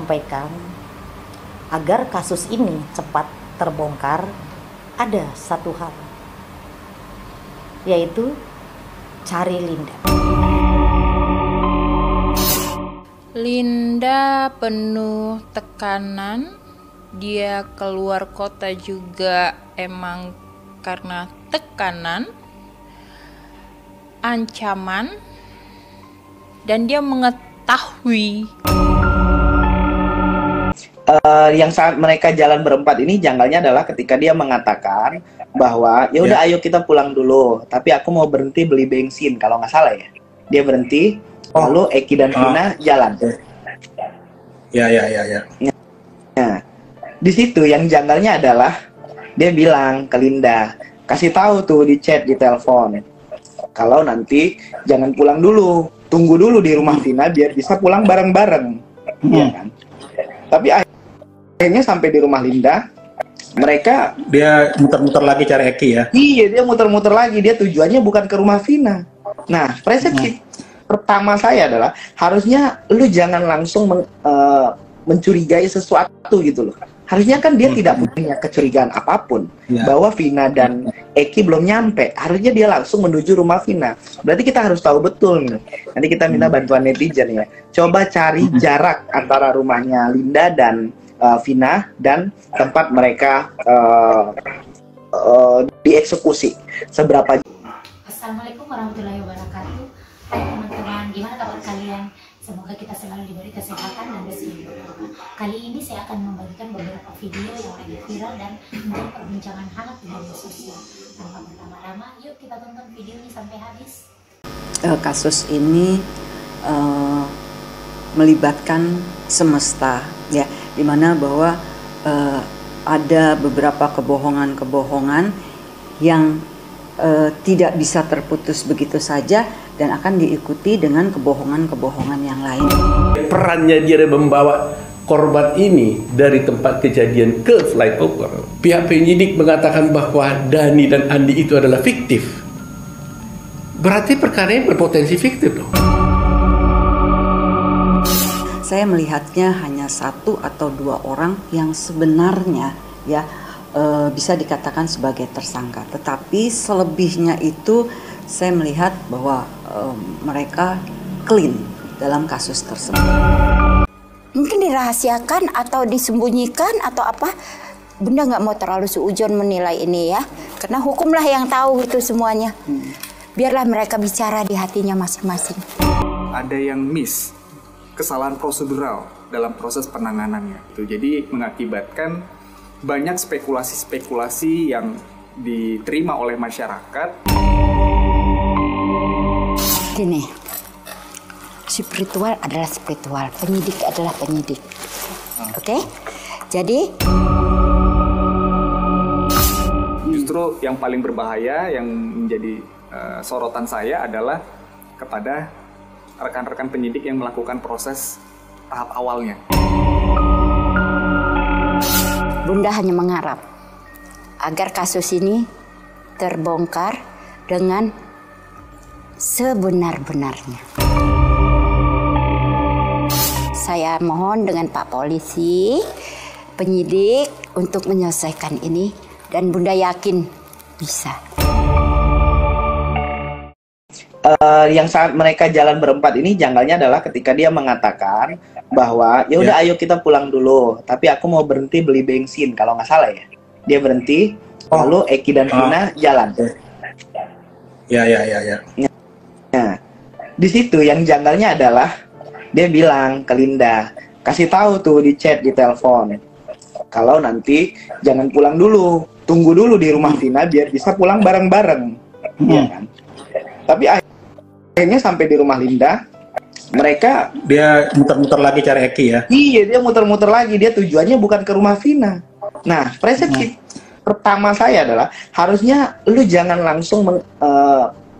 sampaikan agar kasus ini cepat terbongkar, ada satu hal, yaitu cari Linda. Linda penuh tekanan, dia keluar kota juga emang karena tekanan, ancaman, dan dia mengetahui yang saat mereka jalan berempat ini janggalnya adalah ketika dia mengatakan bahwa ya udah ayo kita pulang dulu, tapi aku mau berhenti beli bensin kalau nggak salah ya. Dia berhenti, lalu Eki dan Vina jalan. Ya. Nah, di situ yang janggalnya adalah dia bilang ke Linda, kasih tahu tuh di chat, di telepon, kalau nanti jangan pulang dulu, tunggu dulu di rumah Vina biar bisa pulang bareng-bareng. Iya kan? Tapi akhirnya sampai di rumah Linda, mereka Dia muter-muter lagi cari Eki ya. iya, dia muter-muter lagi, dia tujuannya bukan ke rumah Vina. Nah, persepsi pertama saya adalah harusnya lu jangan langsung mencurigai sesuatu gitu loh. Harusnya kan dia tidak punya kecurigaan apapun bahwa Vina dan Eki belum nyampe. Harusnya dia langsung menuju rumah Vina. Berarti kita harus tahu betul nih. Nanti kita minta bantuan netizen ya. Coba cari jarak antara rumahnya Linda dan Vina dan tempat mereka dieksekusi. Seberapa? Assalamualaikum warahmatullahi wabarakatuh. Hai teman-teman, gimana kabar kalian? Semoga kita selalu diberi kesehatan dan bersih. Kali ini saya akan membagikan beberapa video yang lagi viral dan menjadi perbincangan hangat di media sosial. Tanpa berlama-lama, yuk kita tonton videonya sampai habis. Kasus ini melibatkan semesta, ya, dimana bahwa ada beberapa kebohongan-kebohongan yang tidak bisa terputus begitu saja dan akan diikuti dengan kebohongan-kebohongan yang lain. Perannya dia membawa korban ini dari tempat kejadian ke flyover. Pihak penyidik mengatakan bahwa Dani dan Andi itu adalah fiktif. Berarti perkara ini berpotensi fiktif loh. Saya melihatnya hanya satu atau dua orang yang sebenarnya ya bisa dikatakan sebagai tersangka, tetapi selebihnya itu saya melihat bahwa mereka clean dalam kasus tersebut. Mungkin dirahasiakan atau disembunyikan atau apa. Bunda nggak mau terlalu seujon menilai ini ya, karena hukumlah yang tahu itu semuanya. Biarlah mereka bicara di hatinya masing-masing. Ada yang miss, kesalahan prosedural dalam proses penanganannya. Jadi mengakibatkan banyak spekulasi-spekulasi yang diterima oleh masyarakat. Gini, spiritual adalah spiritual, penyidik adalah penyidik. Oke? Jadi justru yang paling berbahaya yang menjadi sorotan saya adalah kepada rekan-rekan penyidik yang melakukan proses tahap awalnya. Bunda hanya mengharap agar kasus ini terbongkar dengan sebenar-benarnya. Saya mohon dengan Pak Polisi, penyidik untuk menyelesaikan ini dan Bunda yakin bisa. Yang saat mereka jalan berempat ini janggalnya adalah ketika dia mengatakan bahwa ya udah ayo kita pulang dulu, tapi aku mau berhenti beli bensin kalau nggak salah ya. Dia berhenti, lalu Eki dan Vina jalan. Ya. Nah, di situ yang janggalnya adalah dia bilang ke Linda, kasih tahu tuh di chat, di telepon, kalau nanti jangan pulang dulu, tunggu dulu di rumah Vina biar bisa pulang bareng-bareng. Iya kan? Tapi akhirnya sampai di rumah Linda, mereka Dia muter-muter lagi cari Eki ya. iya, dia muter-muter lagi, dia tujuannya bukan ke rumah Vina. Nah, persepsi pertama saya adalah harusnya lu jangan langsung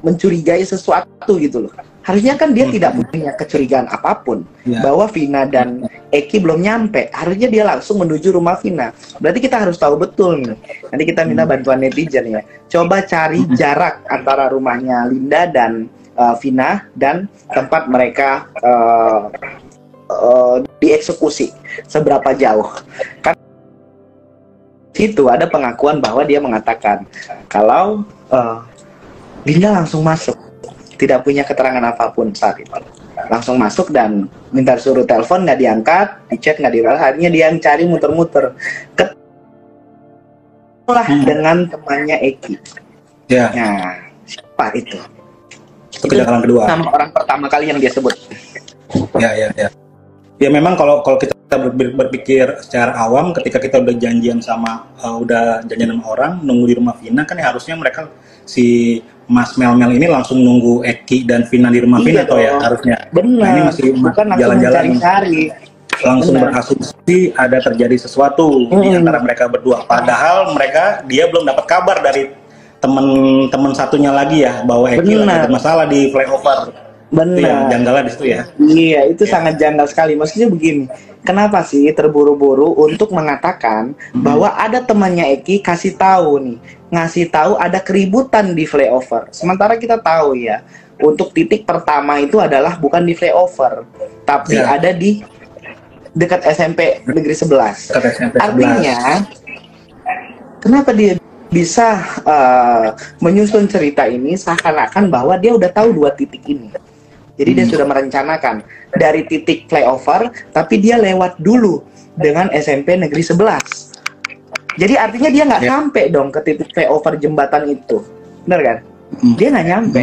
mencurigai sesuatu gitu loh. Harusnya kan dia tidak punya kecurigaan apapun bahwa Vina dan Eki belum nyampe. Harusnya dia langsung menuju rumah Vina. Berarti kita harus tahu betul nih. Nanti kita minta bantuan netizen ya. Coba cari jarak antara rumahnya Linda dan Vina dan tempat mereka dieksekusi, seberapa jauh. Kan situ ada pengakuan bahwa dia mengatakan kalau Linda langsung masuk, tidak punya keterangan apapun saat itu, langsung masuk dan minta suruh telepon, nggak diangkat, di chat nggak dibalas, akhirnya dia yang cari muter-muter, ketemulah dengan temannya Eki. Ya. Nah, siapa itu? Itu kejanggalan kedua. Nama orang pertama kali yang dia sebut. Ya. Ya memang kalau kita berpikir secara awam, ketika kita udah janjian sama orang nunggu di rumah Vina, kan ya harusnya mereka si Mas Mel ini langsung nunggu Eki dan Vina di rumah Vina atau ya harusnya. Benar. Nah, ini masih bukan jalan-jalan mencari-cari. langsung Benar. berasumsi ada terjadi sesuatu di antara mereka berdua. Padahal dia belum dapat kabar dari teman satunya lagi ya bahwa Eki lagi ada masalah di flyover. Benar. Itu yang janggalnya di situ ya. Iya, itu sangat janggal sekali. Maksudnya begini, kenapa sih terburu-buru untuk mengatakan bahwa ada temannya Eki ngasih tahu ada keributan di flyover. Sementara kita tahu ya, untuk titik pertama itu adalah bukan di flyover, tapi ada di dekat SMP Negeri 11. Artinya, kenapa dia bisa menyusun cerita ini seakan-akan bahwa dia udah tahu dua titik ini. Jadi dia sudah merencanakan dari titik flyover, tapi dia lewat dulu dengan SMP Negeri 11. Jadi artinya dia nggak sampai dong ke titik flyover jembatan itu. Benar kan? Dia nggak nyampe.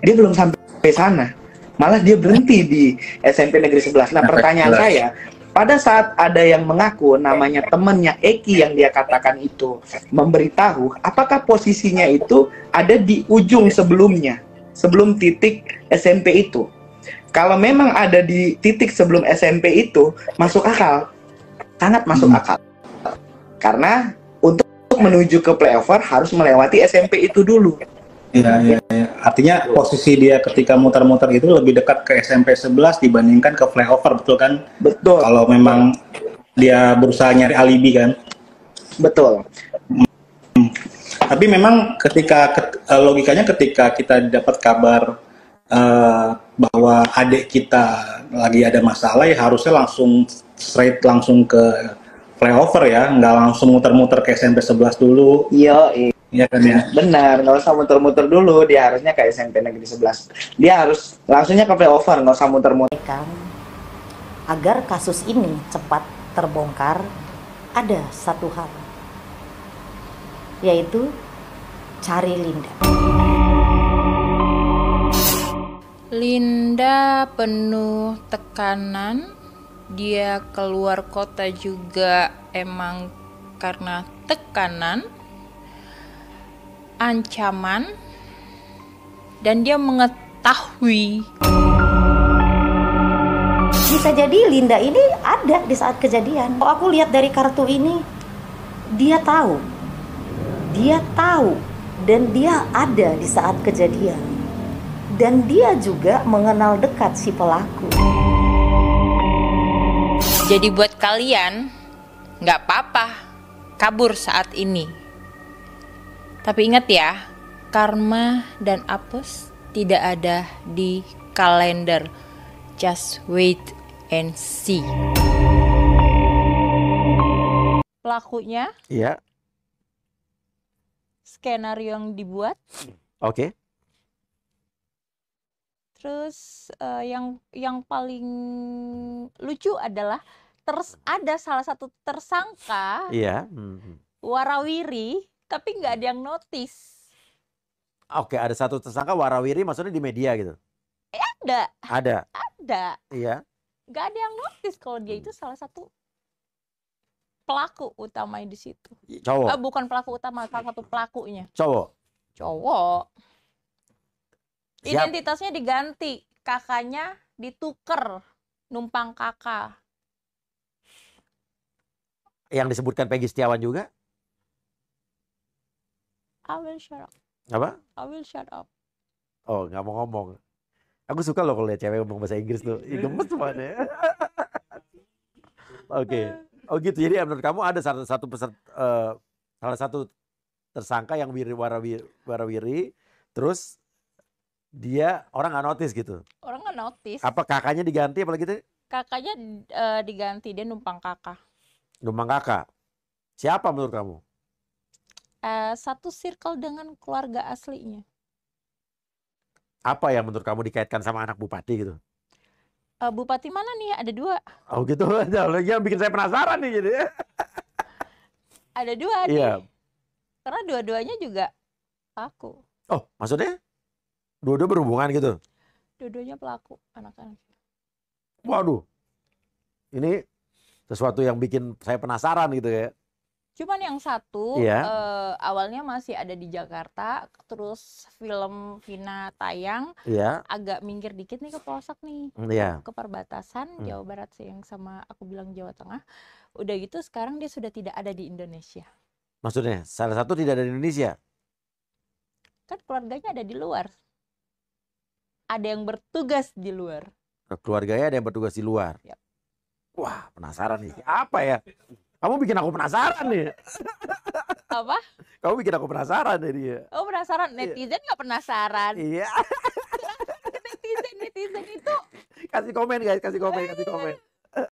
Dia belum sampai sana. Malah dia berhenti di SMP Negeri 11. Nah, pertanyaan saya, pada saat ada yang mengaku namanya temannya Eki yang dia katakan itu memberitahu, apakah posisinya itu ada di ujung sebelumnya? Sebelum titik SMP itu. Kalau memang ada di titik sebelum SMP itu, masuk akal. Sangat masuk akal. Karena untuk menuju ke flyover harus melewati SMP itu dulu. Iya. Artinya posisi dia ketika muter-muter itu lebih dekat ke SMP 11 dibandingkan ke flyover, betul kan? Betul. Kalau memang dia berusaha nyari alibi kan? Betul. Tapi memang logikanya ketika kita dapat kabar bahwa adik kita lagi ada masalah, ya harusnya langsung langsung ke flyover ya, nggak langsung muter-muter ke SMP 11 dulu. Iya kan ya? Benar, nggak usah muter-muter dulu, dia harusnya ke SMP Negeri 11. Dia harus langsungnya ke flyover, nggak usah muter-muter. Agar kasus ini cepat terbongkar, ada satu hal, yaitu cari Linda. Linda penuh tekanan, dia keluar kota juga emang karena tekanan, ancaman, dan dia mengetahui. Bisa jadi Linda ini ada di saat kejadian. Kalau aku lihat dari kartu ini, dia tahu, dan dia ada di saat kejadian, dan dia juga mengenal dekat si pelaku. Jadi buat kalian, nggak apa-apa kabur saat ini. Tapi ingat ya, karma dan apes tidak ada di kalender. Just wait and see. Pelakunya? Iya. Skenario yang dibuat. Oke. Terus yang paling lucu adalah ada salah satu tersangka. Iya. Warawiri, tapi nggak ada yang notice. Oke, ada satu tersangka warawiri, maksudnya di media gitu. Ada. Iya. Nggak ada yang notice kalau dia itu salah satu pelaku utama di situ. Cowok. Bukan pelaku utama, salah satu pelakunya. Cowok. Identitasnya diganti, kakaknya dituker, numpang kakak. Yang disebutkan Peggy Setiawan juga? I will shut up. Apa? I will shut up. Oh, nggak mau ngomong. Aku suka loh kalau lihat cewek ngomong bahasa Inggris tuh. Gemes banget. Oke. Oh gitu. Jadi menurut kamu ada salah satu tersangka yang warawiri, terus dia orang nggak notice gitu. Orang nggak notice. Apa kakaknya diganti apalagi gitu? Kakaknya diganti, dia numpang kakak. Numpang kakak. Siapa menurut kamu? Satu circle dengan keluarga aslinya. Apa yang menurut kamu dikaitkan sama anak bupati gitu? Bupati mana nih? Ada 2. Oh gitu, yang bikin saya penasaran nih jadi. Ada 2 nih. Iya. Karena dua-duanya juga pelaku. Oh, maksudnya? Dua-dua berhubungan gitu? Dua-duanya pelaku, anak-anak. Waduh, ini sesuatu yang bikin saya penasaran gitu ya. Cuman yang satu Iya. awalnya masih ada di Jakarta, terus film Vina tayang, Iya. agak minggir dikit nih ke pelosok nih, Iya. ke perbatasan Jawa Barat sih, yang sama aku bilang Jawa Tengah. Udah gitu sekarang dia sudah tidak ada di Indonesia. Maksudnya salah satu tidak ada di Indonesia. Kan keluarganya ada di luar. Ada yang bertugas di luar. Keluarganya ada yang bertugas di luar. Yap. Wah, penasaran nih. Apa ya? Kamu bikin aku penasaran nih. Apa? Kamu bikin aku penasaran nih dia. Oh penasaran? Netizen nggak penasaran? Iya. Netizen itu. Kasih komen guys, kasih komen.